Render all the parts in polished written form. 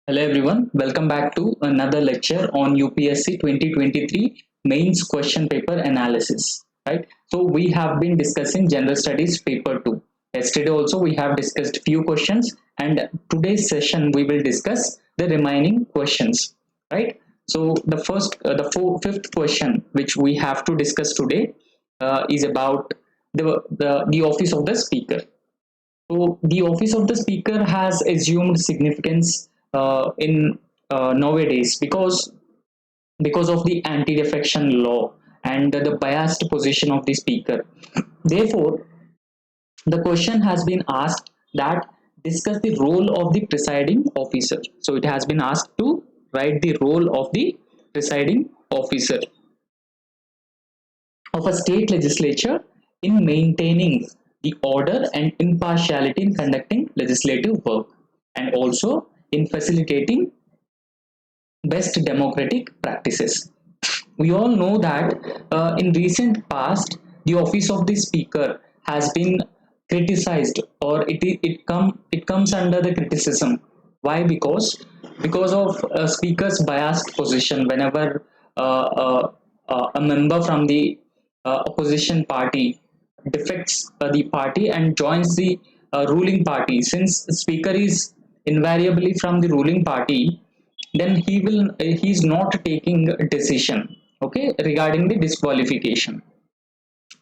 Hello everyone, welcome back to another lecture on UPSC 2023 mains question paper analysis. Right? So we have been discussing general studies paper 2. Yesterday also we have discussed few questions and today's session we will discuss the remaining questions. Right? So fifth question which we have to discuss today is about the office of the speaker. So the office of the speaker has assumed significance in nowadays because of the anti-defection law and the biased position of the speaker. Therefore, the question has been asked that discuss the role of the presiding officer. So it has been asked to write the role of the presiding officer of a state legislature in maintaining the order and impartiality in conducting legislative work and also in facilitating best democratic practices. We all know that in recent past, the office of the speaker has been criticized, or it comes under the criticism. Why? Because of speaker's biased position. Whenever a member from the opposition party defects the party and joins the ruling party, since the speaker is invariably from the ruling party, then he's not taking a decision, okay, regarding the disqualification.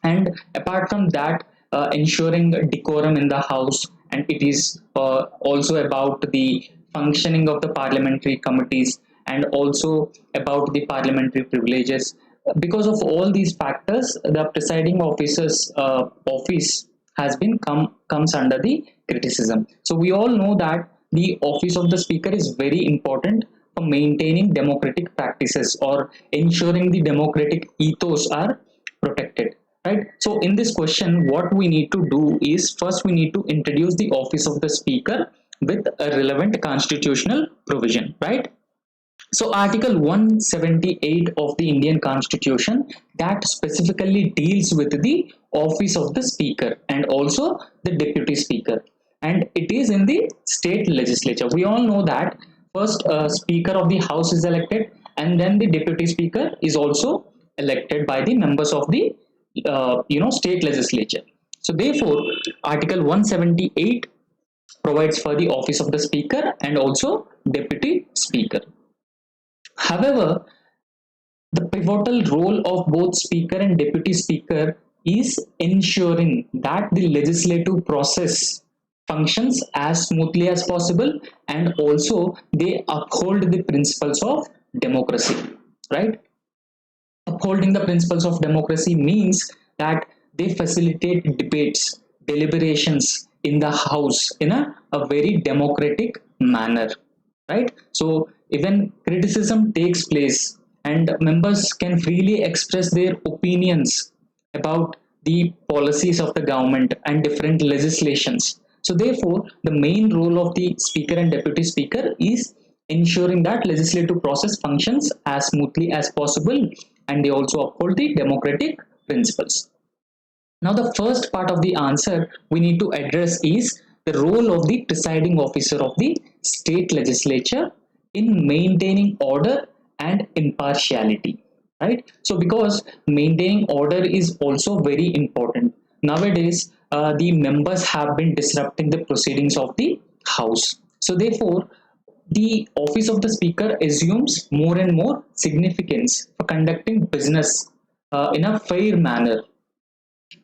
And apart from that, ensuring decorum in the house, and it is also about the functioning of the parliamentary committees and also about the parliamentary privileges. Because of all these factors, the presiding officer's office has been comes under the criticism. So we all know that the office of the speaker is very important for maintaining democratic practices or ensuring the democratic ethos are protected, right? So in this question, what we need to do is first we need to introduce the office of the speaker with a relevant constitutional provision, right? So Article 178 of the Indian Constitution that specifically deals with the office of the speaker and also the deputy speaker, and it is in the state legislature. We all know that first speaker of the house is elected, and then the deputy speaker is also elected by the members of the state legislature. So therefore, Article 178 provides for the office of the speaker and also deputy speaker. However, the pivotal role of both speaker and deputy speaker is ensuring that the legislative process functions as smoothly as possible, and also they uphold the principles of democracy, right? Upholding the principles of democracy means that they facilitate debates, deliberations in the house in a very democratic manner, right? So even criticism takes place and members can freely express their opinions about the policies of the government and different legislations. So therefore, the main role of the speaker and deputy speaker is ensuring that legislative process functions as smoothly as possible, and they also uphold the democratic principles. Now, the first part of the answer we need to address is the role of the presiding officer of the state legislature in maintaining order and impartiality. Right? So, because maintaining order is also very important. Nowadays, the members have been disrupting the proceedings of the House. So, therefore, the office of the speaker assumes more and more significance for conducting business in a fair manner.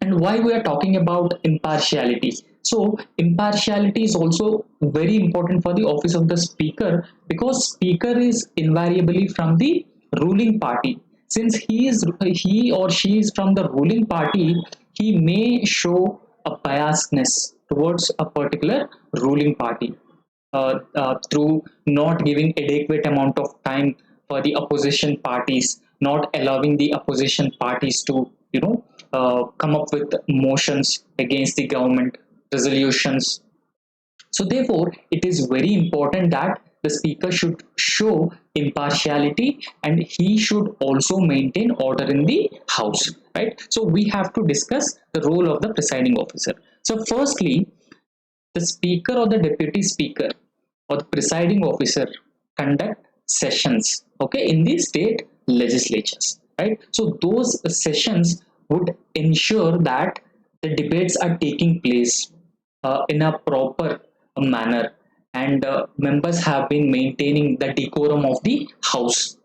And why we are talking about impartiality? So impartiality is also very important for the office of the speaker, because speaker is invariably from the ruling party. Since he or she is from the ruling party, he may show a biasness towards a particular ruling party through not giving adequate amount of time for the opposition parties, not allowing the opposition parties to come up with motions against the government, resolutions. So therefore, it is very important that the speaker should show impartiality and he should also maintain order in the house, right? So we have to discuss the role of the presiding officer. So firstly, the speaker or the deputy speaker or the presiding officer conduct sessions, okay, in the state legislatures, right? So those sessions would ensure that the debates are taking place in a proper manner, and members have been maintaining the decorum of the house,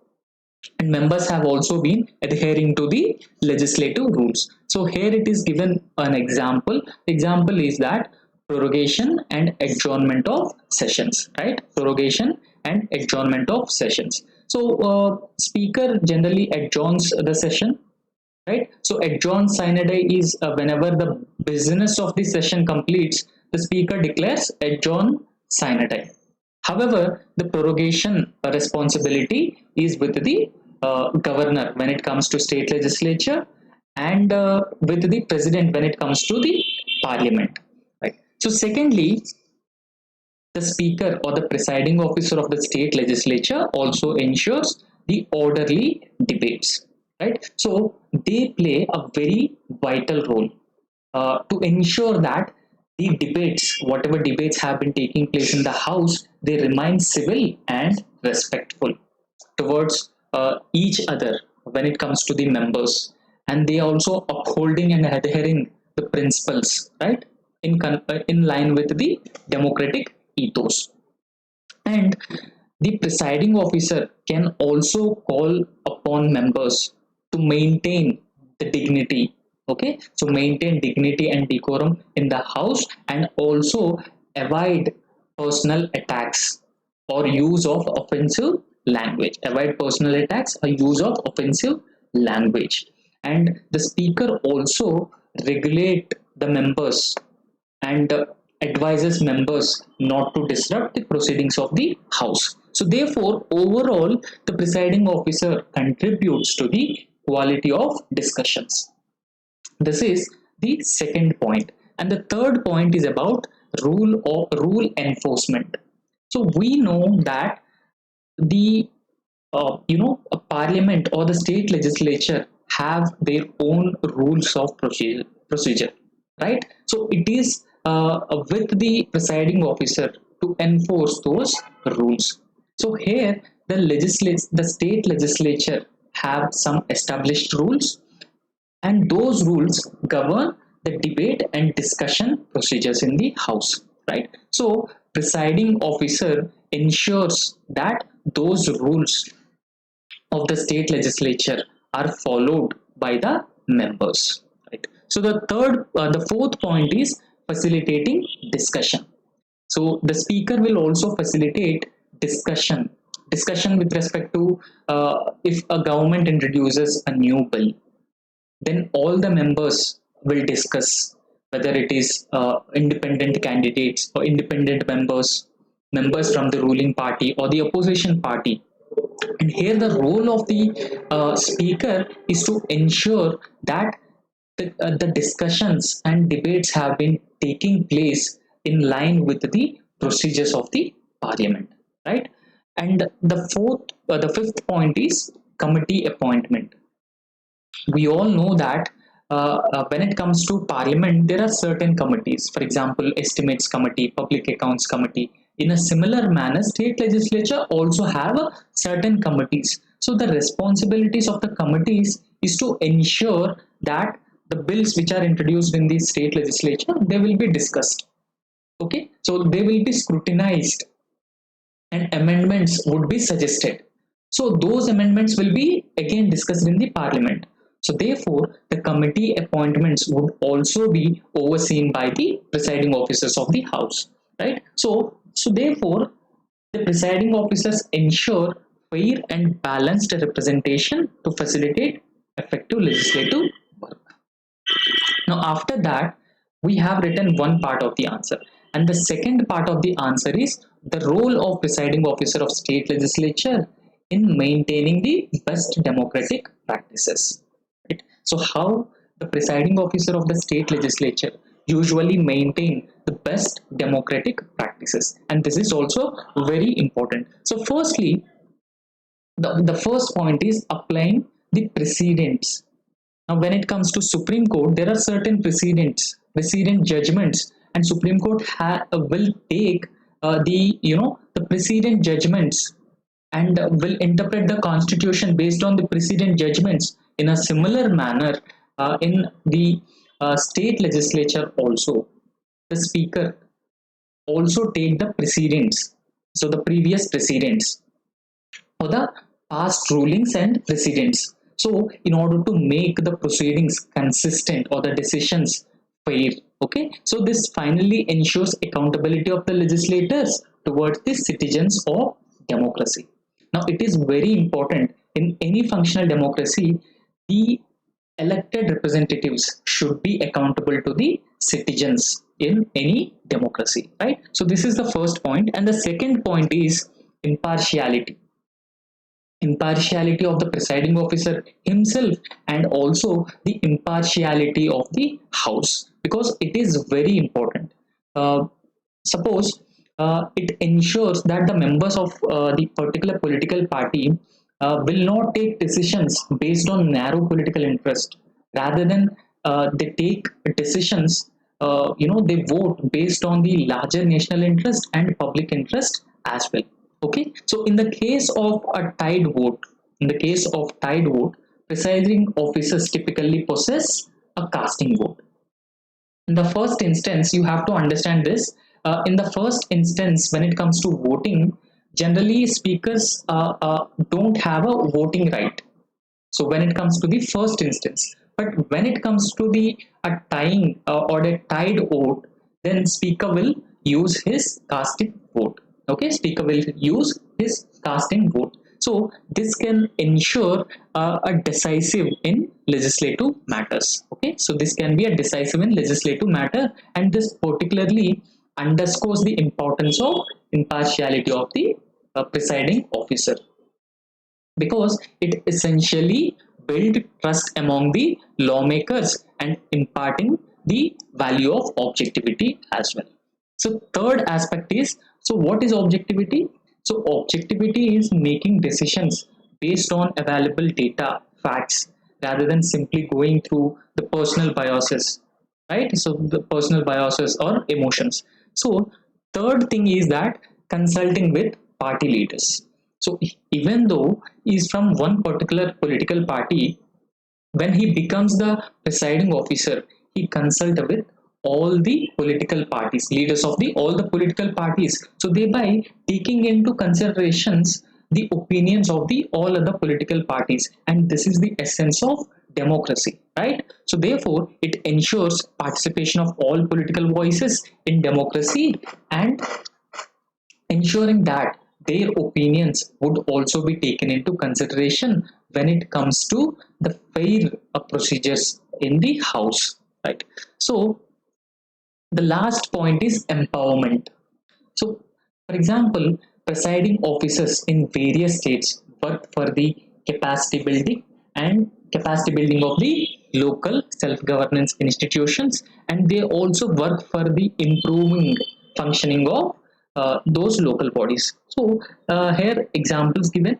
and members have also been adhering to the legislative rules. So here it is given an example. The example is that prorogation and adjournment of sessions, right? Prorogation and adjournment of sessions. So speaker generally adjourns the session, right? So adjourn sine die is whenever the business of the session completes, the speaker declares adjourn sine die. However, the prorogation responsibility is with the governor when it comes to state legislature, and with the president when it comes to the parliament. Right. So, secondly, the speaker or the presiding officer of the state legislature also ensures the orderly debates. Right. So they play a very vital role to ensure that the debates, whatever debates have been taking place in the house, they remain civil and respectful towards each other when it comes to the members, and they also upholding and adhering the principles, right, in line with the democratic ethos. And the presiding officer can also call upon members to maintain the dignity. Okay, so maintain dignity and decorum in the house, and also avoid personal attacks or use of offensive language. Avoid personal attacks or use of offensive language. And the speaker also regulate the members and advises members not to disrupt the proceedings of the house. So therefore, overall, the presiding officer contributes to the quality of discussions. This is the second point. And the third point is about rule enforcement. So we know that the a parliament or the state legislature have their own rules of procedure, right? So it is with the presiding officer to enforce those rules. So here the state legislature have some established rules, and those rules govern the debate and discussion procedures in the house, right? So presiding officer ensures that those rules of the state legislature are followed by the members, right? So the fourth point is facilitating discussion. So the speaker will also facilitate discussion with respect to if a government introduces a new bill, then all the members will discuss whether it is independent candidates or independent members from the ruling party or the opposition party. And here the role of the speaker is to ensure that the discussions and debates have been taking place in line with the procedures of the parliament, right? And the fifth point is committee appointment. We all know that when it comes to parliament, there are certain committees, for example, estimates committee, public accounts committee. In a similar manner, state legislature also have certain committees. So the responsibilities of the committees is to ensure that the bills which are introduced in the state legislature, they will be discussed. Okay, so they will be scrutinized and amendments would be suggested. So those amendments will be again discussed in the parliament. So therefore, the committee appointments would also be overseen by the presiding officers of the house, right? So therefore, the presiding officers ensure fair and balanced representation to facilitate effective legislative work. Now, after that, we have written one part of the answer, and the second part of the answer is the role of presiding officer of state legislature in maintaining the best democratic practices. Right? So, how the presiding officer of the state legislature usually maintain the best democratic practices, and this is also very important. So, firstly, the first point is applying the precedents. Now, when it comes to Supreme Court, there are certain precedent judgments, and Supreme Court will take the precedent judgments and will interpret the constitution based on the precedent judgments. In a similar manner, in the state legislature also, the speaker also take the precedents, so the previous precedents or the past rulings and precedents. So, in order to make the proceedings consistent or the decisions fair, okay. So this finally ensures accountability of the legislators towards the citizens of democracy. Now, it is very important in any functional democracy, the elected representatives should be accountable to the citizens in any democracy, right? So this is the first point, and the second point is impartiality. Impartiality of the presiding officer himself, and also the impartiality of the house, because it is very important. Suppose it ensures that the members of the particular political party will not take decisions based on narrow political interest. Rather than they take decisions, they vote based on the larger national interest and public interest as well. Okay, so in the case of a tied vote, in the case of tied vote, presiding officers typically possess a casting vote. In the first instance, you have to understand this. In the first instance, when it comes to voting, generally speakers don't have a voting right. So when it comes to the first instance, but when it comes to the a tying or a tied vote, then speaker will use his casting vote. Okay, speaker will use his casting vote. So this can ensure a decisive in legislative matters. Okay, so this can be a decisive in legislative matter, and this particularly underscores the importance of impartiality of the presiding officer, because it essentially build trust among the lawmakers and imparting the value of objectivity as well. So third aspect is, so what is objectivity? So objectivity is making decisions based on available data, facts, rather than simply going through the personal biases, right? So the personal biases or emotions. So third thing is that consulting with party leaders. So even though he is from one particular political party, when he becomes the presiding officer, he consult with all the political parties, leaders of the all the political parties. So thereby taking into considerations the opinions of the all other political parties, and this is the essence of democracy, right? So therefore it ensures participation of all political voices in democracy, and ensuring that their opinions would also be taken into consideration when it comes to the fair procedures in the house, right? So the last point is empowerment. So, for example, presiding officers in various states work for the capacity building and capacity building of the local self-governance institutions, and they also work for the improving functioning of those local bodies. So, here examples given: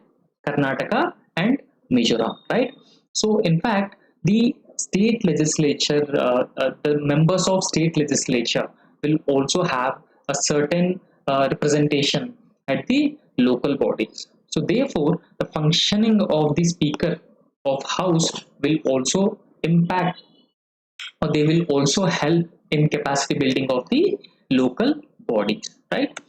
Karnataka and Mizoram, right? So, in fact, the state legislature, the members of state legislature will also have a certain representation at the local bodies. So therefore, the functioning of the speaker of house will also impact, or they will also help in capacity building of the local bodies, right?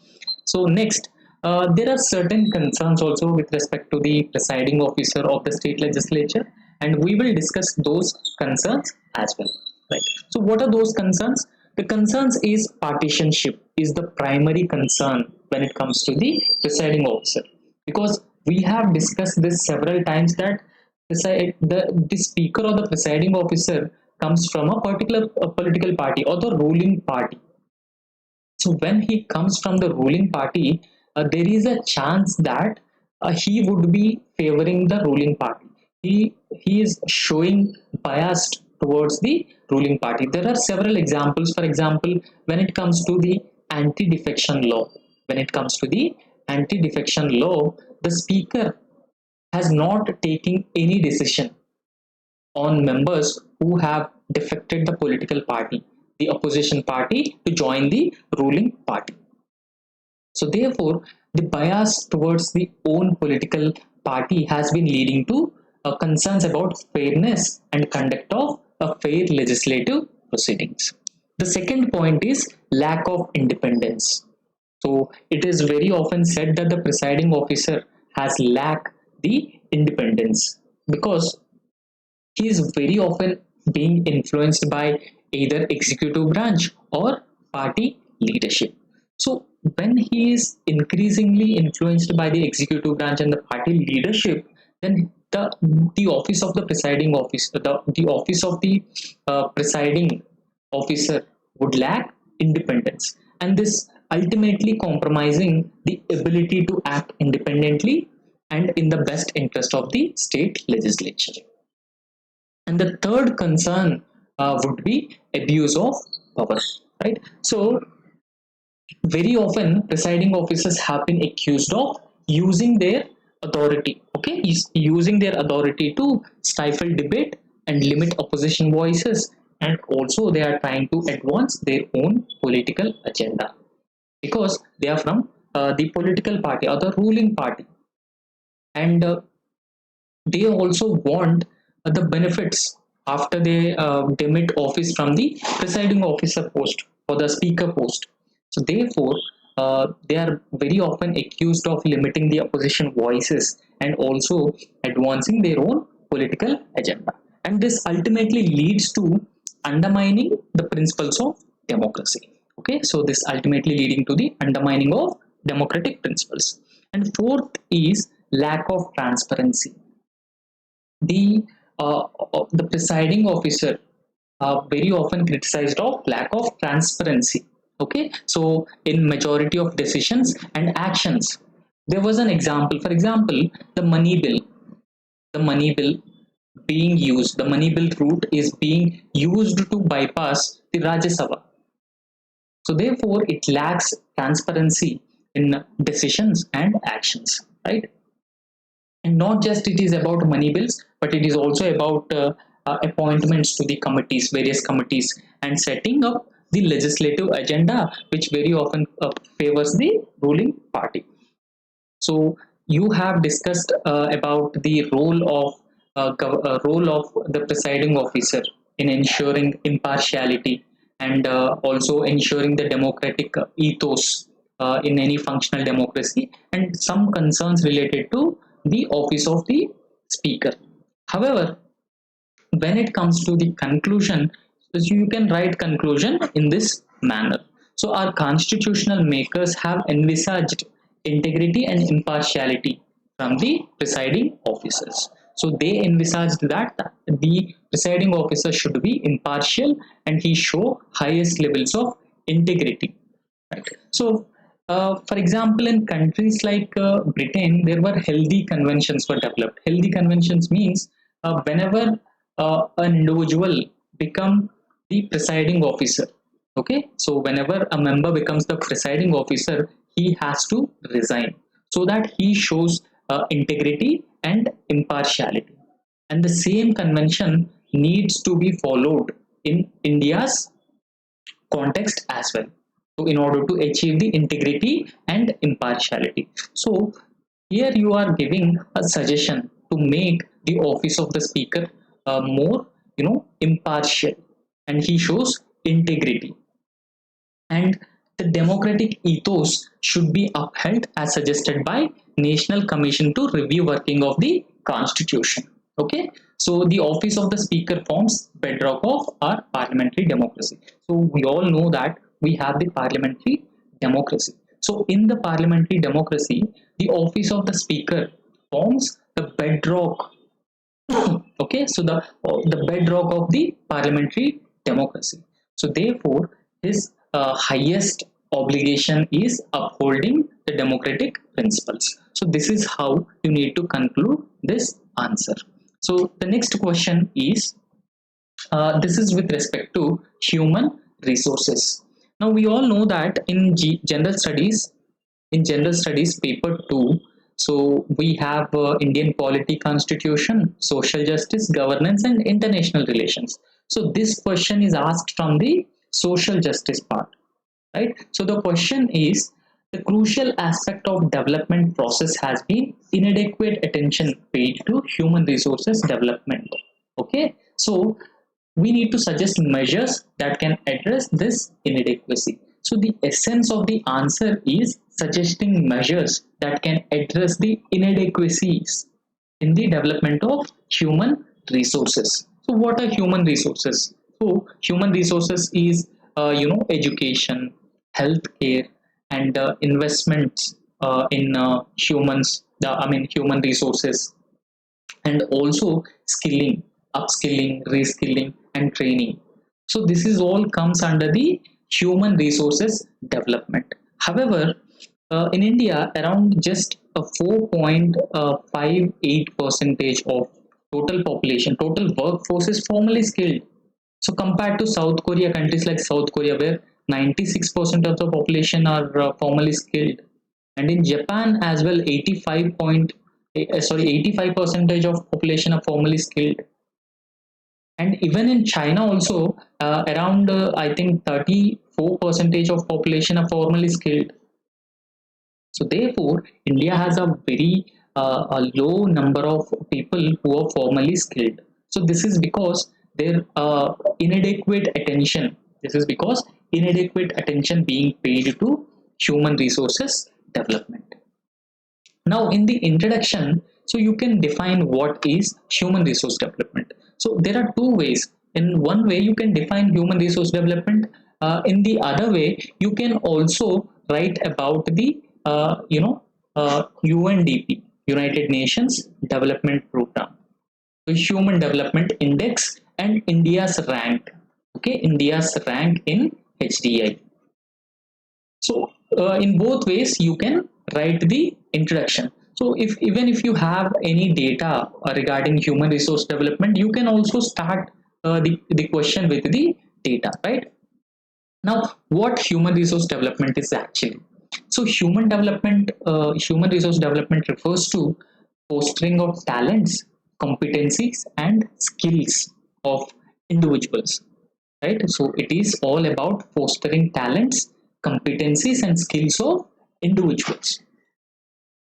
So next, there are certain concerns also with respect to the presiding officer of the state legislature, and we will discuss those concerns as well, right? So what are those concerns? The concerns is partisanship is the primary concern when it comes to the presiding officer, because we have discussed this several times that the speaker or the presiding officer comes from a particular political party or the ruling party. So when he comes from the ruling party, there is a chance that he would be favoring the ruling party. He is showing biased towards the ruling party. There are several examples. For example, when it comes to the anti-defection law, when it comes to the anti-defection law, the speaker has not taken any decision on members who have defected the political party, the opposition party, to join the ruling party. So therefore, the bias towards the own political party has been leading to concerns about fairness and conduct of a fair legislative proceedings. The second point is lack of independence. So it is very often said that the presiding officer has lacked the independence because he is very often being influenced by either executive branch or party leadership. So when he is increasingly influenced by the executive branch and the party leadership, then the office of the presiding officer, the office of the presiding officer would lack independence, and this ultimately compromising the ability to act independently and in the best interest of the state legislature. And the third concern would be abuse of power, right? So very often presiding officers have been accused of using their authority, okay, using their authority to stifle debate and limit opposition voices, and also they are trying to advance their own political agenda because they are from the political party or the ruling party, and they also want the benefits after they demit office from the presiding officer post or the speaker post. So therefore, they are very often accused of limiting the opposition voices and also advancing their own political agenda. And this ultimately leads to undermining the principles of democracy. Okay, so this ultimately leading to the undermining of democratic principles. And fourth is lack of transparency. The presiding officer very often criticized of lack of transparency. Okay, so in majority of decisions and actions, there was an example. For example, the money bill, the money bill the money bill route is being used to bypass the Rajya Sabha. So therefore, it lacks transparency in decisions and actions, right? And not just it is about money bills, but it is also about appointments to the committees, various committees, and setting up the legislative agenda, which very often favors the ruling party. So you have discussed about the role of the presiding officer in ensuring impartiality and also ensuring the democratic ethos in any functional democracy, and some concerns related to the office of the speaker. However, when it comes to the conclusion, so you can write conclusion in this manner. So our constitutional makers have envisaged integrity and impartiality from the presiding officers. So they envisaged that the presiding officer should be impartial and he show highest levels of integrity. Right. So, for example, in countries like Britain, there were healthy conventions were developed. Healthy conventions means whenever an individual become the presiding officer, okay. So whenever a member becomes the presiding officer, he has to resign so that he shows integrity and impartiality. And the same convention needs to be followed in India's context as well. So in order to achieve the integrity and impartiality. So here you are giving a suggestion to make the office of the speaker more, impartial, and he shows integrity. And the democratic ethos should be upheld as suggested by National Commission to Review Working of the Constitution. Okay, so the office of the speaker forms bedrock of our parliamentary democracy. So we all know that we have the parliamentary democracy. So in the parliamentary democracy, the office of the speaker forms the bedrock. Okay, so the bedrock of the parliamentary democracy. So therefore, his highest obligation is upholding the democratic principles. So this is how you need to conclude this answer. So the next question is, this is with respect to human resources. Now we all know that in general studies paper 2, so we have Indian polity, constitution, social justice, governance, and international relations. So this question is asked from the social justice part, right? So the question is The crucial aspect of development process has been inadequate attention paid to human resources development. Okay, so we need to suggest measures that can address this inadequacy. So the essence of the answer is suggesting measures that can address the inadequacies in the development of human resources. So what are human resources? So human resources is education, healthcare, and investments in humans. Human resources, and also skilling, upskilling, reskilling, and training. So this is all comes under the human resources development. However, in India, around just a 4.58 percentage of total workforce is formally skilled. So compared to South Korea, countries like South Korea, where 96% of the population are formally skilled, and in Japan as well, 85 percentage of population are formally skilled, and even in China also, around I think 34 percentage of population are formally skilled. So therefore, India has a very a low number of people who are formally skilled. So this is because their inadequate attention. This is because inadequate attention being paid to human resources development. Now, in the introduction, so you can define what is human resource development. So there are two ways. In one way, you can define human resource development. In the other way, you can also write about the UNDP, United Nations Development Program, the Human Development Index, and India's rank. Okay, India's rank in HDI. So in both ways, you can write the introduction. So if even if you have any data regarding human resource development, you can also start the question with the data, right? Now, what human resource development is actually? So human resource development refers to fostering of talents, competencies, and skills of individuals, right? So it is all about fostering talents, competencies, and skills of individuals.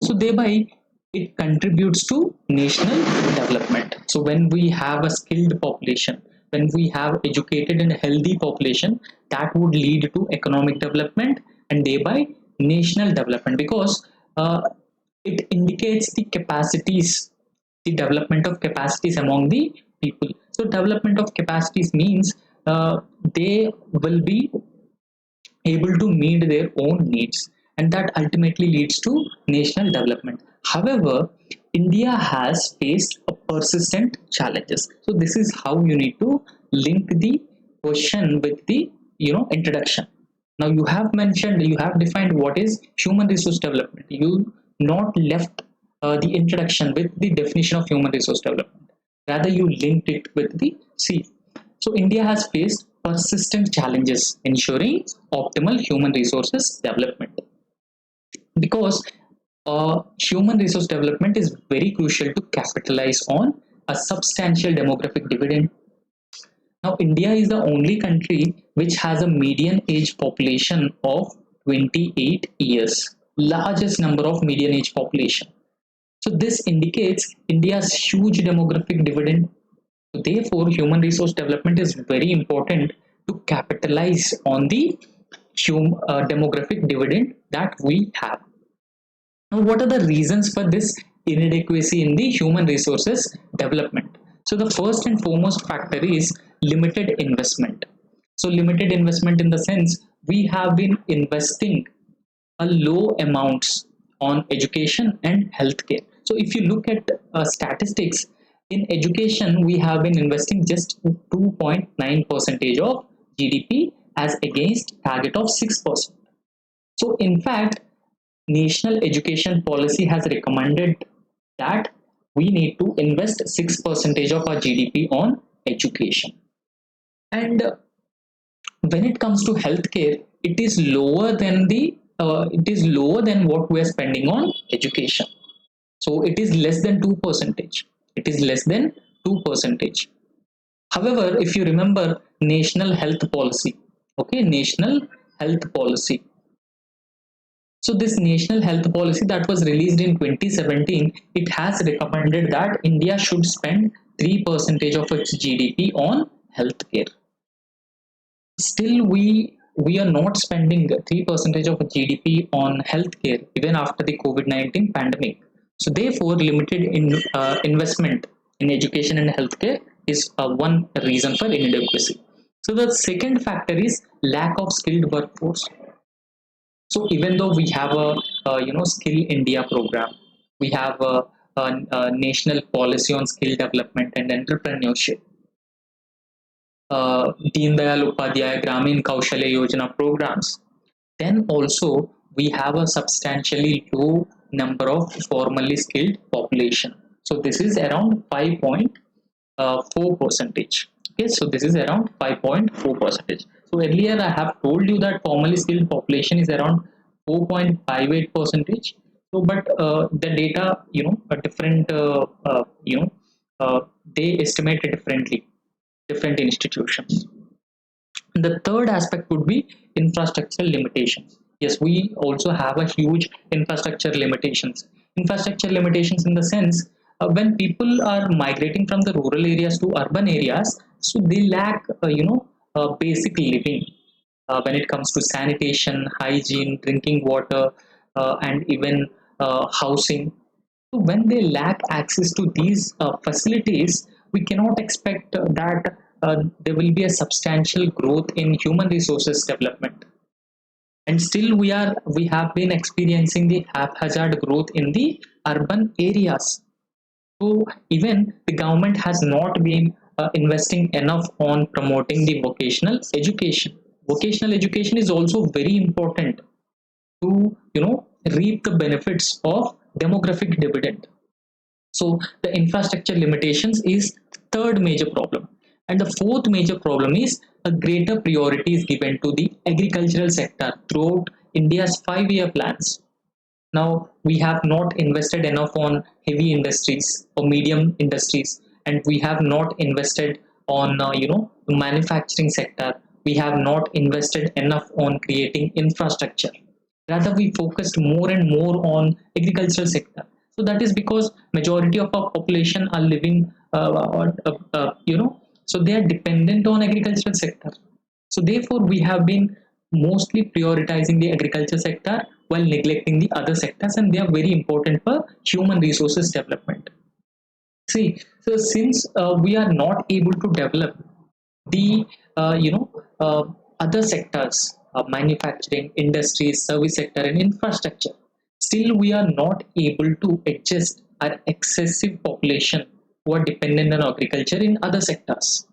So thereby it contributes to national development. So when we have a skilled population, when we have educated and healthy population, that would lead to economic development and thereby national development, because it indicates the capacities, the development of capacities among the people. So development of capacities means they will be able to meet their own needs, and that ultimately leads to national development. However, India has faced a persistent challenges. So this is how you need to link the question with the introduction. Now you have mentioned, you have defined what is human resource development. You not left the introduction with the definition of human resource development, rather you linked it with the C. So India has faced persistent challenges ensuring optimal human resources development, because human resource development is very crucial to capitalize on a substantial demographic dividend. Now, India is the only country which has a median age population of 28 years, largest number of median age population. So this indicates India's huge demographic dividend. Therefore, human resource development is very important to capitalize on the demographic dividend that we have. Now, what are the reasons for this inadequacy in the human resources development? So, the first and foremost factor is limited investment. So, limited investment in the sense we have been investing a low amounts on education and healthcare. So, if you look at statistics, in education, we have been investing just 2.9 percentage of GDP as against target of 6%. So, in fact, national education policy has recommended that we need to invest 6 percentage of our GDP on education. And when it comes to healthcare, it is lower than what we are spending on education. So it is less than 2 percentage. It is less than 2 percentage. However, if you remember national health policy, okay, national health policy, So this national health policy that was released in 2017, it has recommended that India should spend 3% of its GDP on healthcare. Still, we are not spending 3% of GDP on healthcare even after the COVID-19 pandemic. So therefore, limited investment in education and healthcare is one reason for inadequacy. So the second factor is lack of skilled workforce. So even though we have a Skill India program, we have a national policy on skill development and entrepreneurship, Deen Dayal Upadhyay Gramin Kaushalya Yojana programs. Then also we have a substantially low number of formally skilled population. So this is around 5.4 percentage. Okay, so this is around 5.4 percentage. So earlier I have told you that formally skilled population is around 4.58 percentage. So but the data, a different, they estimate it differently, different institutions. The third aspect would be infrastructure limitations. Yes, we also have a huge infrastructure limitations. Infrastructure limitations in the sense, when people are migrating from the rural areas to urban areas, so they lack, basic living when it comes to sanitation, hygiene, drinking water, and even housing. So when they lack access to these facilities, we cannot expect that there will be a substantial growth in human resources development. And still, we have been experiencing the haphazard growth in the urban areas. So even the government has not been investing enough on promoting the vocational education. Vocational education is also very important to reap the benefits of demographic dividend. So the infrastructure limitations is third major problem. And the fourth major problem is a greater priority is given to the agricultural sector throughout India's 5-year plans. Now we have not invested enough on heavy industries or medium industries, and we have not invested on the manufacturing sector. We have not invested enough on creating infrastructure. Rather, we focused more and more on agricultural sector. So that is because majority of our population are living, so they are dependent on agricultural sector. So therefore, we have been mostly prioritizing the agriculture sector while neglecting the other sectors, and they are very important for human resources development. See, so since we are not able to develop the other sectors, manufacturing, industries, service sector, and infrastructure, still we are not able to adjust our excessive population who are dependent on agriculture in other sectors,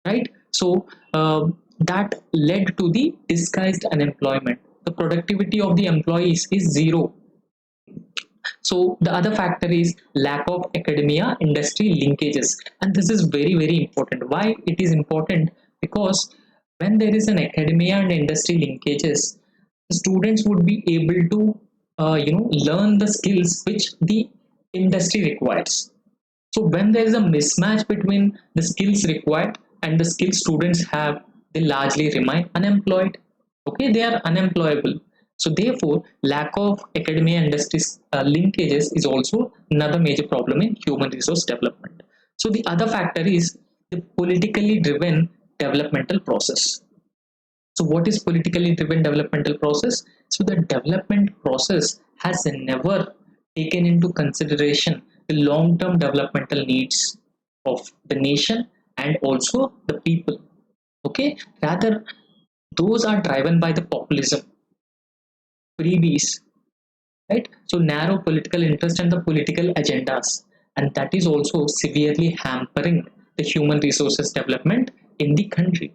right? So that led to the disguised unemployment. The productivity of the employees is zero. So the other factor is lack of academia industry linkages, and this is very very important. Why it is important? Because when there is an academia and industry linkages, students would be able to learn the skills which the industry requires. So when there is a mismatch between the skills required and the skills students have, they largely remain unemployed. Okay, they are unemployable. So therefore, lack of academia industries linkages is also another major problem in human resource development. So the other factor is the politically driven developmental process. So what is politically driven developmental process? So the development process has never taken into consideration the long-term developmental needs of the nation and also the people. Okay, rather those are driven by the populism, freebies, right? So narrow political interest and the political agendas, and that is also severely hampering the human resources development in the country.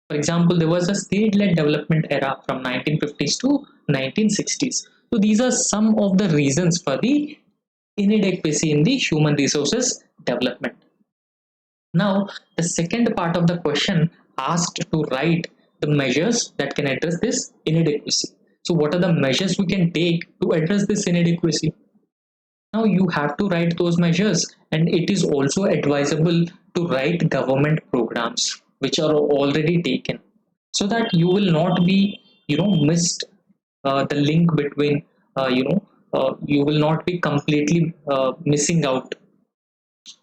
For example, there was a state-led development era from 1950s to 1960s. So these are some of the reasons for the inadequacy in the human resources development. Now, the second part of the question asked to write the measures that can address this inadequacy. So what are the measures we can take to address this inadequacy? Now you have to write those measures, and it is also advisable to write government programs which are already taken, so that you will not be missed the link between, you will not be completely missing out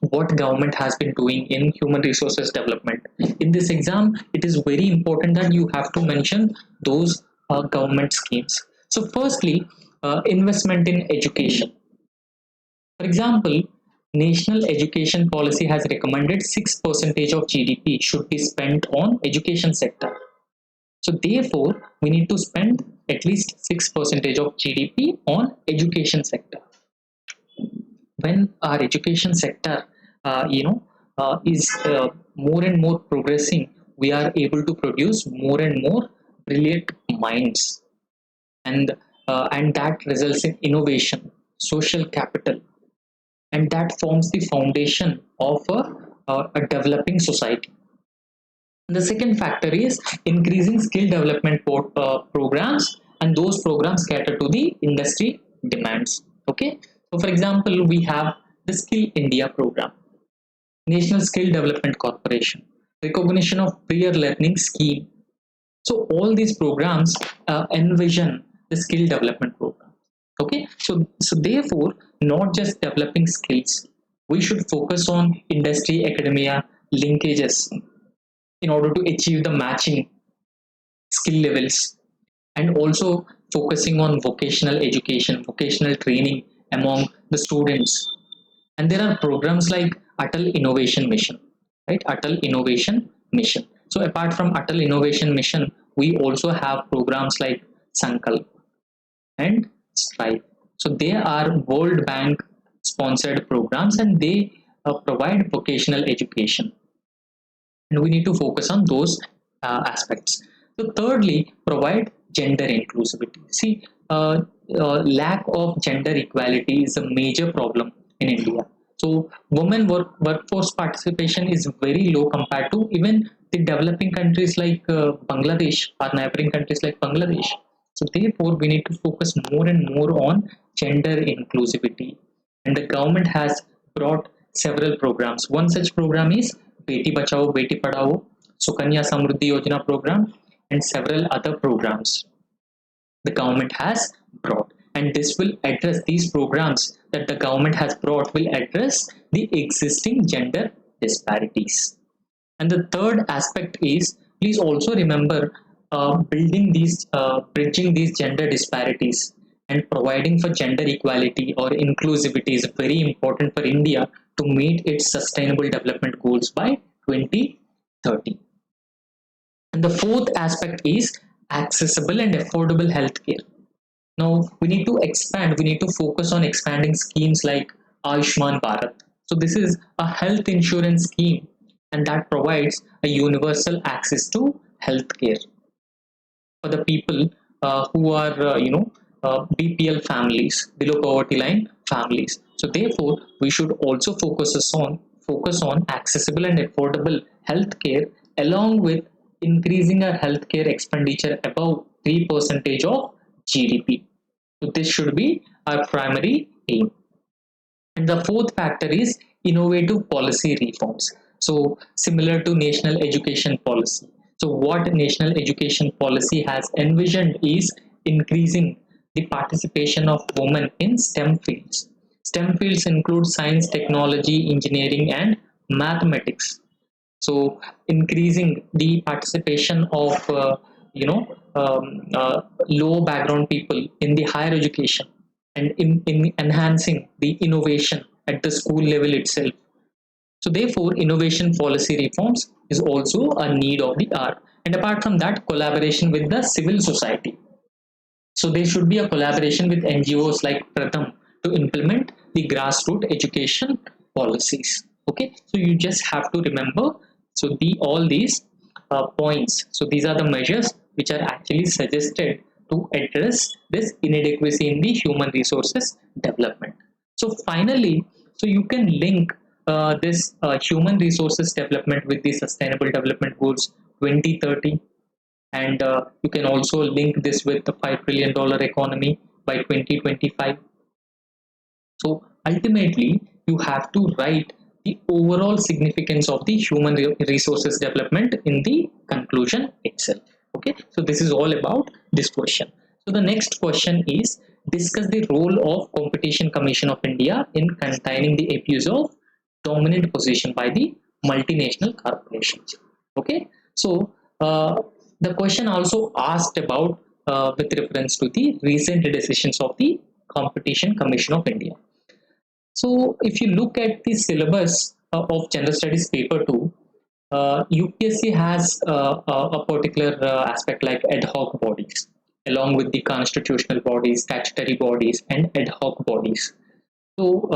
what government has been doing in human resources development. In this exam, it is very important that you have to mention those government schemes. So firstly, investment in education. For example, national education policy has recommended 6% of GDP should be spent on education sector. So therefore, we need to spend at least 6% of GDP on education sector. When our education sector, is more and more progressing, we are able to produce more and more brilliant minds, and that results in innovation, social capital, and that forms the foundation of a developing society. The second factor is increasing skill development programs, and those programs cater to the industry demands. Okay, so for example, we have the Skill India program, National Skill Development Corporation, recognition of prior learning scheme. So all these programs envision the skill development program. Okay, so therefore, not just developing skills, we should focus on industry academia linkages in order to achieve the matching skill levels, and also focusing on vocational education, vocational training among the students. And there are programs like Atal Innovation Mission, right? Atal Innovation Mission. So apart from Atal Innovation Mission, we also have programs like Sankalp and Strive. So they are World Bank sponsored programs, and they provide vocational education, and we need to focus on those aspects. So thirdly, provide gender inclusivity. See, lack of gender equality is a major problem in India. So women workforce participation is very low compared to even the developing countries like Bangladesh, or neighboring countries like Bangladesh. So therefore, we need to focus more and more on gender inclusivity, and the government has brought several programs. One such program is Beti Bachao, Beti Padhao, Sukanya Samruddhi Yojana program, and several other programs the government has brought. And this will address, these programs that the government has brought will address the existing gender disparities. And the third aspect is, please also remember, bridging these gender disparities and providing for gender equality or inclusivity is very important for India to meet its sustainable development goals by 2030. And the fourth aspect is accessible and affordable healthcare. Now we need to focus on expanding schemes like Ayushman Bharat. So this is a health insurance scheme, and that provides a universal access to healthcare for the people who are, BPL families, below poverty line families. So therefore, we should also focus on accessible and affordable healthcare, along with increasing our healthcare expenditure above 3% of GDP. So this should be our primary aim. And the fourth factor is innovative policy reforms. So similar to national education policy. So what national education policy has envisioned is increasing the participation of women in STEM fields. STEM fields include science, technology, engineering, and mathematics. So increasing the participation of low background people in the higher education, and in enhancing the innovation at the school level itself. So therefore, innovation policy reforms is also a need of the hour. And apart from that, collaboration with the civil society. So there should be a collaboration with NGOs like Pratham to implement the grassroots education policies. Okay, so you just have to remember, so all these points. So these are the measures which are actually suggested to address this inadequacy in the human resources development. So finally, so you can link this human resources development with the sustainable development goals 2030, and you can also link this with the $5 trillion economy by 2025. So ultimately, you have to write the overall significance of the human resources development in the conclusion itself. Okay, so this is all about this question. So the next question is, discuss the role of Competition Commission of India in containing the abuse of dominant position by the multinational corporations. Okay, so the question also asked about with reference to the recent decisions of the Competition Commission of India. So if you look at the syllabus of General Studies Paper 2, UPSC has a particular aspect like ad hoc bodies, along with the constitutional bodies, statutory bodies, and ad hoc bodies. So,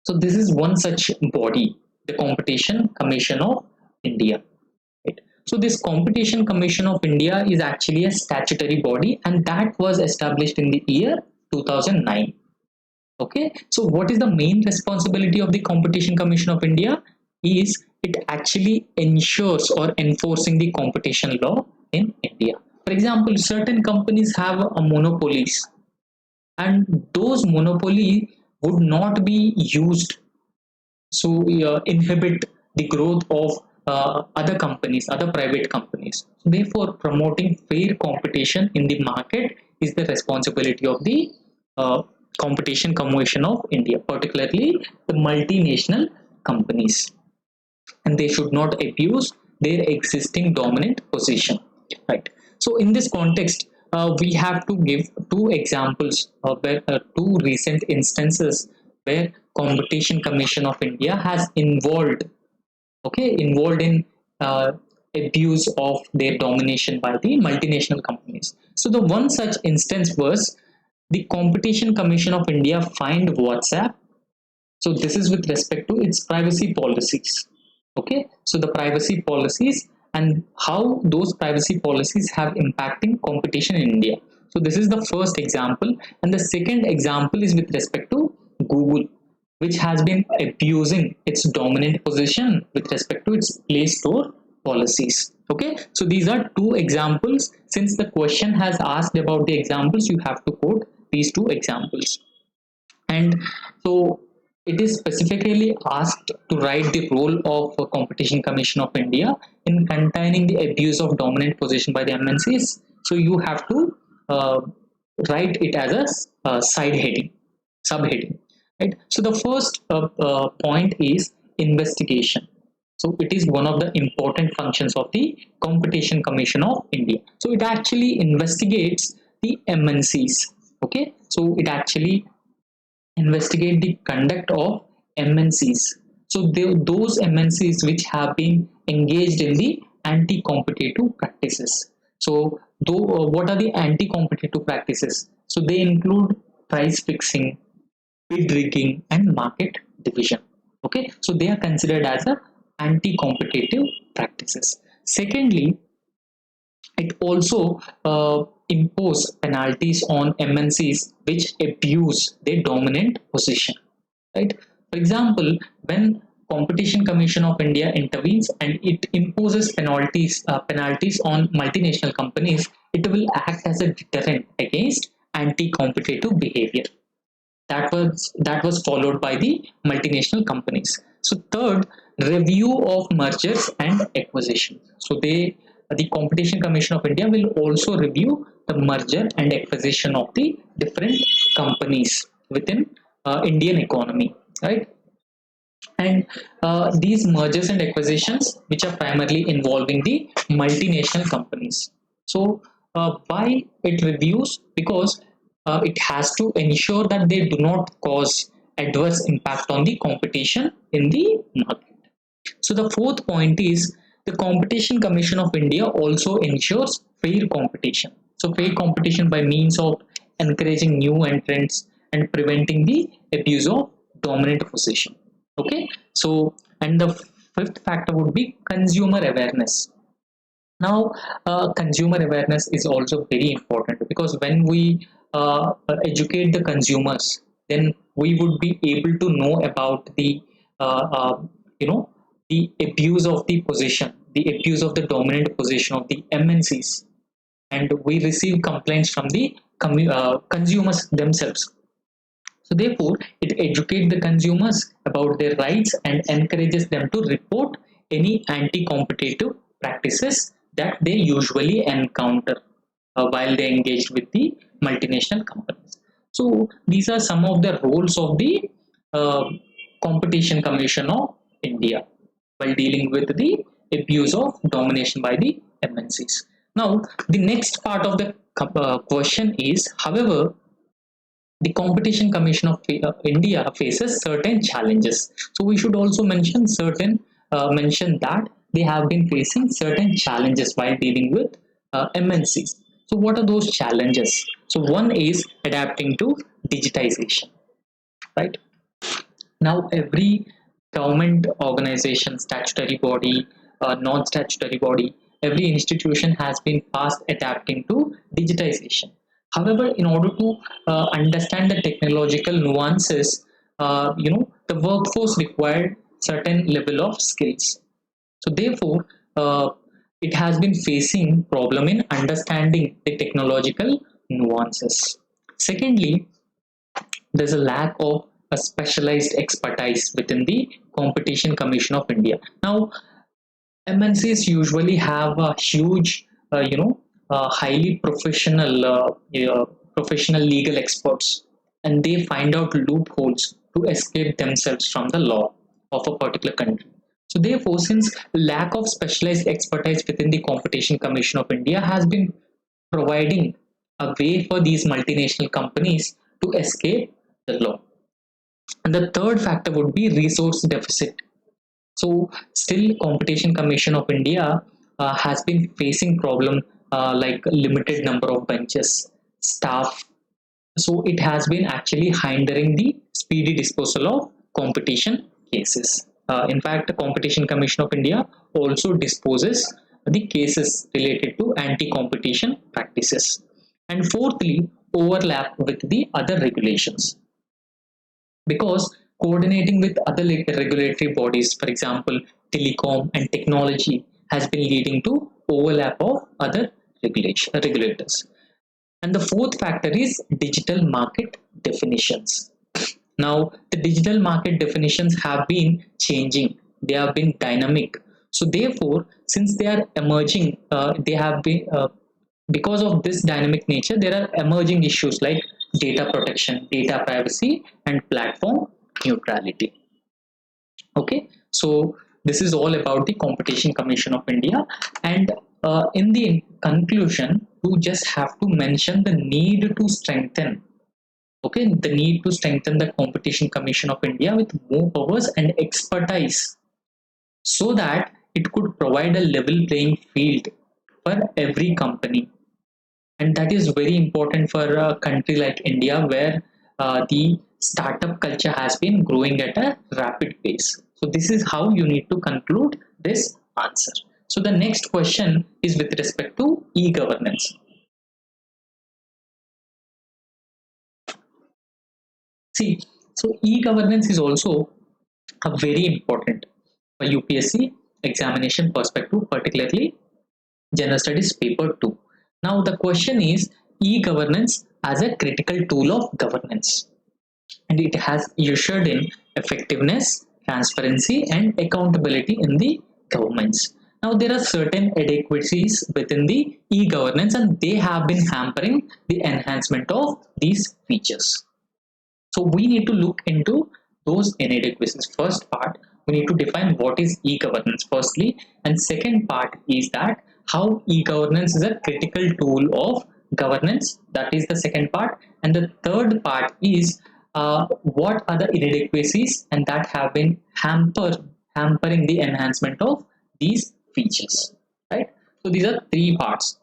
so this is one such body, the Competition Commission of India. Right? So this Competition Commission of India is actually a statutory body, and that was established in the year 2009. Okay, so what is the main responsibility of the Competition Commission of India? Is it actually ensures or enforcing the competition law in India. For example, certain companies have a monopolies, and those monopoly would not be used to inhibit the growth of other companies, other private companies. Therefore, promoting fair competition in the market is the responsibility of the uh, Competition Commission of India, particularly the multinational companies, and they should not abuse their existing dominant position. Right. So, in this context, we have to give two examples of where two recent instances where Competition Commission of India has involved in uh, abuse of their domination by the multinational companies. So the one such instance was the Competition Commission of India fined WhatsApp. So this is with respect to its privacy policies. Okay, so the privacy policies and how those privacy policies have impacting competition in India. So this is the first example, and the second example is with respect to Google, which has been abusing its dominant position with respect to its Play Store policies. Okay, so these are two examples. Since the question has asked about the examples, you have to quote these two examples. And so it is specifically asked to write the role of a Competition Commission of India in containing the abuse of dominant position by the MNCs. So you have to write it as a side heading, subheading. Right. So the first point is investigation. So it is one of the important functions of the Competition Commission of India. So it actually investigates the MNCs. Okay. So it actually investigate the conduct of MNCs. So those MNCs which have been engaged in the anti-competitive practices. So what are the anti-competitive practices? So they include price fixing, bid rigging, and market division. Okay, so they are considered as a anti-competitive practices. Secondly, it also impose penalties on MNCs which abuse their dominant position. Right? For example, when Competition Commission of India intervenes and it imposes penalties on multinational companies, it will act as a deterrent against anti-competitive behavior. That was followed by the multinational companies. So third, review of mergers and acquisitions. So the Competition Commission of India will also review the merger and acquisition of the different companies within Indian economy, right? And these mergers and acquisitions, which are primarily involving the multinational companies. So why it reviews? Because it has to ensure that they do not cause adverse impact on the competition in the market. So the fourth point is the Competition Commission of India also ensures fair competition. So fair competition by means of encouraging new entrants and preventing the abuse of dominant position. Okay, so and the fifth factor would be consumer awareness. Now, consumer awareness is also very important because when we educate the consumers, then we would be able to know about the uh, uh, you know the abuse of the position, the abuse of the dominant position of the MNCs, and we receive complaints from the consumers themselves. So therefore, it educates the consumers about their rights and encourages them to report any anti-competitive practices that they usually encounter. while they engaged with the multinational companies. So these are some of the roles of the uh, Competition Commission of India while dealing with the abuse of domination by the MNCs. Now, the next part of the question is, however, the Competition Commission of India faces certain challenges. So we should also mention that they have been facing certain challenges while dealing with MNCs. So what are those challenges? So one is adapting to digitization, right? Now every government organization, statutory body, non-statutory body, every institution has been fast adapting to digitization. However, in order to understand the technological nuances, the workforce required certain level of skills. So therefore, it has been facing problem in understanding the technological nuances. Secondly, there's a lack of a specialized expertise within the Competition Commission of India. Now, MNCs usually have a huge, highly professional legal experts, and they find out loopholes to escape themselves from the law of a particular country. So, therefore, since lack of specialized expertise within the Competition Commission of India has been providing a way for these multinational companies to escape the law. And the third factor would be resource deficit. So still Competition Commission of India has been facing problem like limited number of benches, staff. So it has been actually hindering the speedy disposal of competition cases. In fact, the Competition Commission of India also disposes the cases related to anti-competition practices. And fourthly, overlap with the other regulations, because coordinating with other regulatory bodies, for example, telecom and technology, has been leading to overlap of other regulators. And the fourth factor is digital market definitions. Now, the digital market definitions have been changing, they have been dynamic. So, therefore, since they are emerging, they have been because of this dynamic nature, there are emerging issues like data protection, data privacy, and platform neutrality. Okay, so this is all about the Competition Commission of India. And in the conclusion, you just have to mention the need to strengthen. Okay, the need to strengthen the Competition Commission of India with more powers and expertise so that it could provide a level playing field for every company. And that is very important for a country like India, where the startup culture has been growing at a rapid pace. So this is how you need to conclude this answer. So the next question is with respect to e-governance. See, so e-governance is also a very important for UPSC examination perspective, particularly General Studies Paper 2. Now the question is e-governance as a critical tool of governance, and it has ushered in effectiveness, transparency, and accountability in the governments. Now there are certain inadequacies within the e-governance, and they have been hampering the enhancement of these features. So we need to look into those inadequacies. First part, we need to define what is e-governance firstly, and second part is that how e-governance is a critical tool of governance. That is the second part, and the third part is what are the inadequacies and that have been hampering the enhancement of these features. Right. So these are three parts.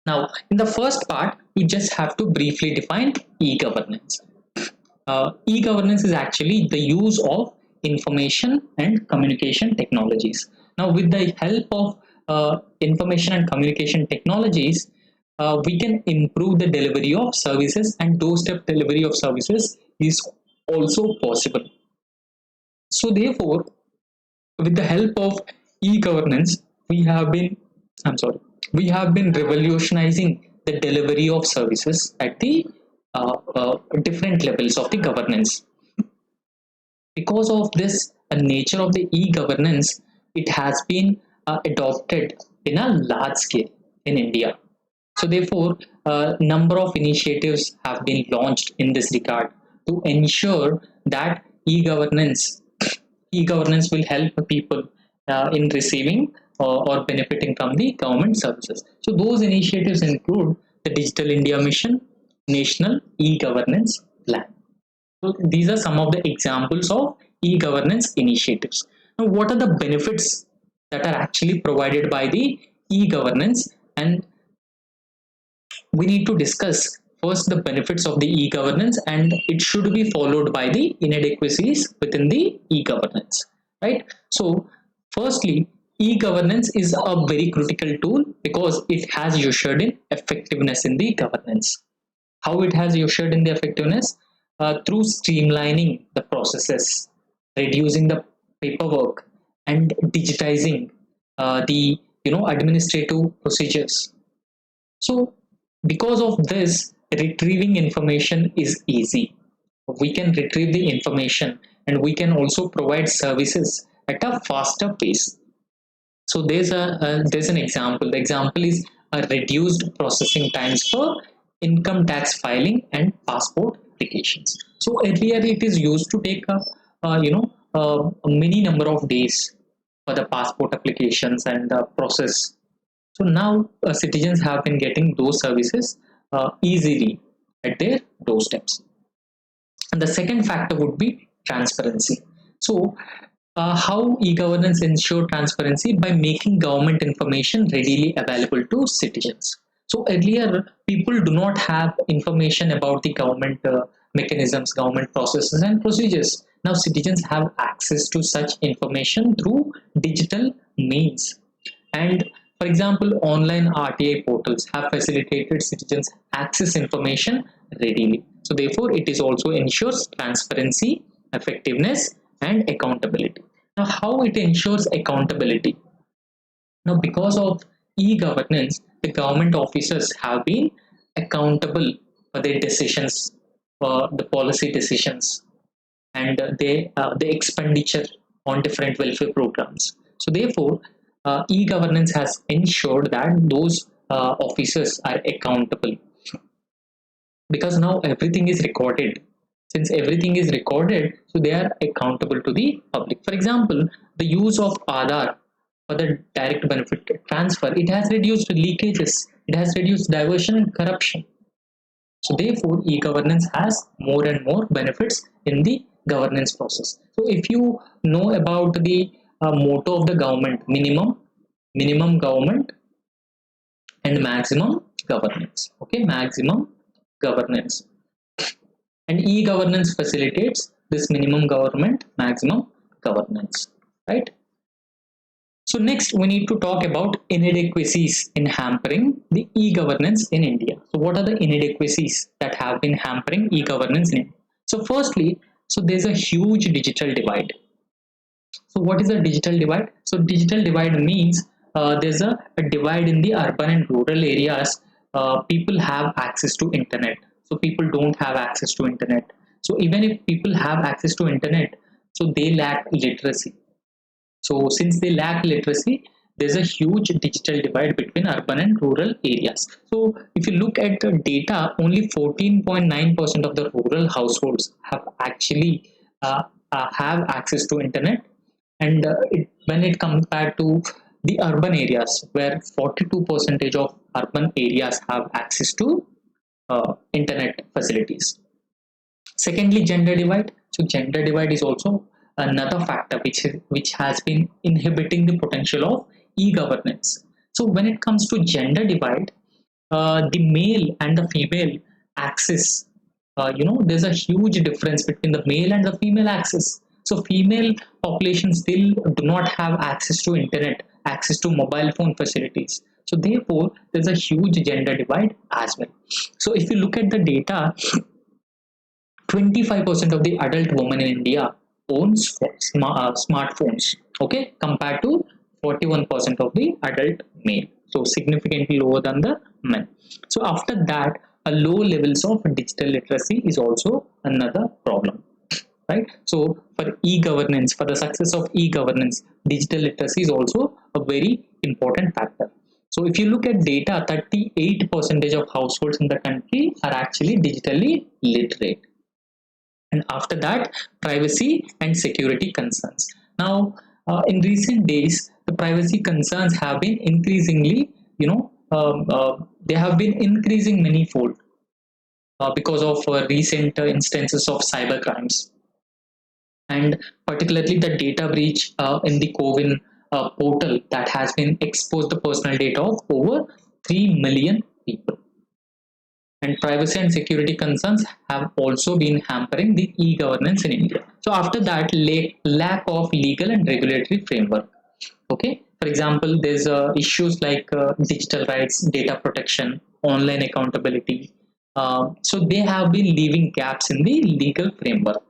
Now, in the first part, you just have to briefly define e-governance. E-governance is actually the use of information and communication technologies. Now, with the help of information and communication technologies, we can improve the delivery of services, and doorstep delivery of services is also possible. So, therefore, with the help of e-governance, we have been, we have been revolutionizing the delivery of services at the different levels of the governance. Because of this nature of the e-governance, it has been adopted in a large scale in India. So therefore, a number of initiatives have been launched in this regard to ensure that e-governance will help people in receiving or benefiting from the government services. So those initiatives include the Digital India Mission, National E-Governance Plan. So these are some of the examples of e-governance initiatives. Now, what are the benefits that are actually provided by the e-governance? And we need to discuss first the benefits of the e-governance, and it should be followed by the inadequacies within the e-governance, right? So firstly, e-governance is a very critical tool because it has ushered in effectiveness in the governance. How it has ushered in the effectiveness? Through streamlining the processes, reducing the paperwork, and digitizing the administrative procedures. So because of this, retrieving information is easy. We can retrieve the information and we can also provide services at a faster pace. So there's an example. The example is a reduced processing times for income tax filing and passport applications. So earlier it is used to take a many number of days for the passport applications and the process. So now citizens have been getting those services easily at their doorsteps. And the second factor would be transparency. So, how e-governance ensure transparency? By making government information readily available to citizens. So earlier, people do not have information about the government mechanisms, government processes and procedures. Now citizens have access to such information through digital means. And for example, online RTI portals have facilitated citizens access information readily. So therefore, it is also ensures transparency, effectiveness, and accountability. Now, how it ensures accountability? Now, because of e-governance, the government officers have been accountable for their decisions, for the policy decisions, and the expenditure on different welfare programs. So therefore, e-governance has ensured that those officers are accountable because now everything is recorded. Since everything is recorded, so they are accountable to the public. For example, the use of Aadhaar for the direct benefit transfer, it has reduced leakages, it has reduced diversion and corruption. So therefore, e-governance has more and more benefits in the governance process. So if you know about the motto of the government, minimum government and maximum governance. Okay, maximum governance. And e-governance facilitates this minimum government, maximum governance, right? So next we need to talk about inadequacies in hampering the e-governance in India. So what are the inadequacies that have been hampering e-governance in India? So firstly, so there's a huge digital divide. So what is a digital divide? So digital divide means there's a divide in the urban and rural areas. People have access to internet. So people don't have access to internet. So even if people have access to internet, so they lack literacy. So since they lack literacy, there's a huge digital divide between urban and rural areas. So if you look at the data, only 14.9% of the rural households have actually have access to internet, and when it compared to the urban areas, where 42% of urban areas have access to internet facilities. Secondly, gender divide. So gender divide is also another factor which has been inhibiting the potential of e-governance. So when it comes to gender divide, the male and the female access, there's a huge difference between the male and the female access. So female population still do not have access to internet, access to mobile phone facilities. So therefore, there's a huge gender divide as well. So if you look at the data, 25% of the adult women in India owns smartphones, okay, compared to 41% of the adult male. So significantly lower than the men. So after that, a low levels of digital literacy is also another problem, right? So for e-governance, for the success of e-governance, digital literacy is also a very important factor. So if you look at data, 38% of households in the country are actually digitally literate. And after that, privacy and security concerns. Now, in recent days, the privacy concerns have been increasingly, they have been increasing manyfold because of recent instances of cyber crimes, and particularly the data breach in the COVID portal that has been exposed the personal data of over 3 million people. And privacy and security concerns have also been hampering the e-governance in India. So after that, lack of legal and regulatory framework. Okay, for example, there's issues like digital rights, data protection, online accountability. So they have been leaving gaps in the legal framework.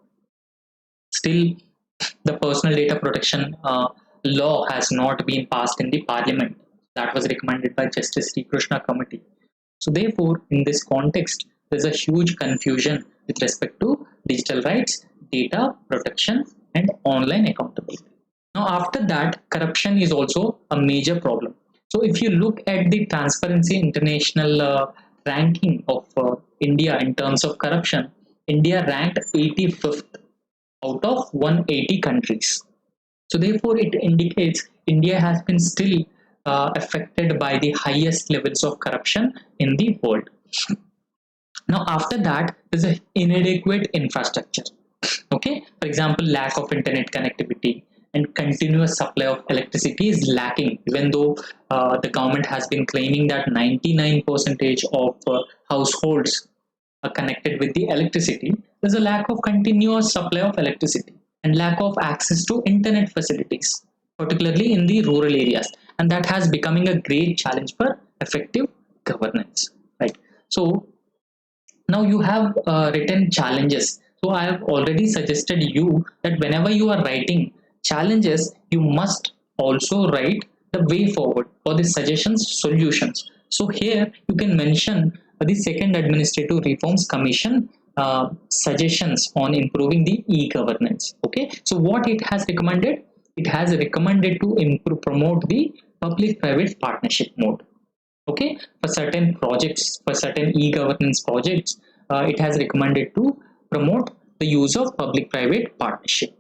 Still, the personal data protection law has not been passed in the parliament. That was recommended by Justice Sri Krishna Committee. So therefore, in this context, there's a huge confusion with respect to digital rights, data protection, and online accountability. Now, after that, corruption is also a major problem. So if you look at the Transparency International ranking of India in terms of corruption, India ranked 85th out of 180 countries. So therefore, it indicates India has been still affected by the highest levels of corruption in the world. Now, after that, there's an inadequate infrastructure. Okay, for example, lack of internet connectivity and continuous supply of electricity is lacking, even though the government has been claiming that 99% of households are connected with the electricity. There's a lack of continuous supply of electricity and lack of access to internet facilities, particularly in the rural areas, and that has becoming a great challenge for effective governance, right? So now you have written challenges. So I have already suggested you that whenever you are writing challenges, you must also write the way forward or the suggestions, solutions. So here you can mention the second Administrative Reforms Commission suggestions on improving the e-governance. Okay, so what it has recommended? It has recommended to promote the public-private partnership mode. Okay, for certain projects, for certain e-governance projects, it has recommended to promote the use of public-private partnership.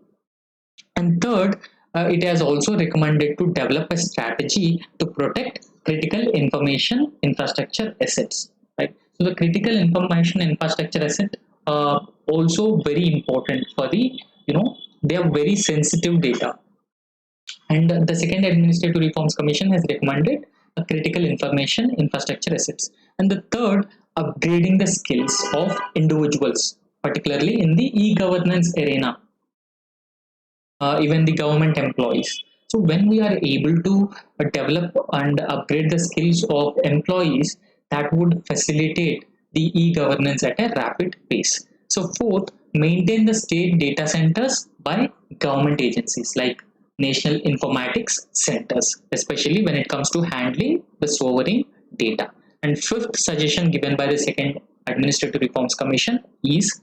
And third, it has also recommended to develop a strategy to protect critical information infrastructure assets. Right. So the critical information infrastructure asset also very important for the, they are very sensitive data. And the second Administrative Reforms Commission has recommended a critical information infrastructure assets. And the third, upgrading the skills of individuals, particularly in the e-governance arena, even the government employees. So when we are able to develop and upgrade the skills of employees, that would facilitate the e-governance at a rapid pace. So fourth, maintain the state data centers by government agencies like national informatics centers, especially when it comes to handling the sovereign data. And fifth suggestion given by the second Administrative Reforms Commission is,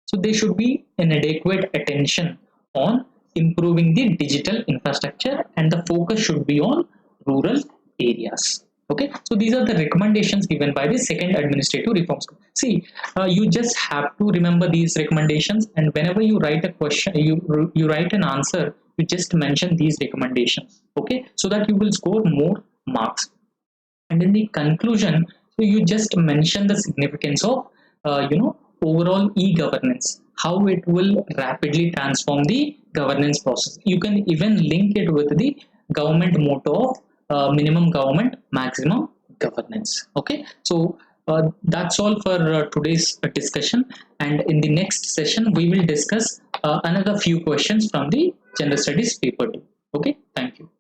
so there should be an adequate attention on improving the digital infrastructure, and the focus should be on rural areas. Okay, so these are the recommendations given by the second Administrative Reforms. See, you just have to remember these recommendations, and whenever you write a question, you write an answer, you just mention these recommendations. Okay, so that you will score more marks. And in the conclusion, so you just mention the significance of overall e-governance, how it will rapidly transform the governance process. You can even link it with the government motto of minimum government, maximum governance. Okay, so that's all for today's discussion, and in the next session we will discuss another few questions from the General Studies paper 2. Okay, thank you.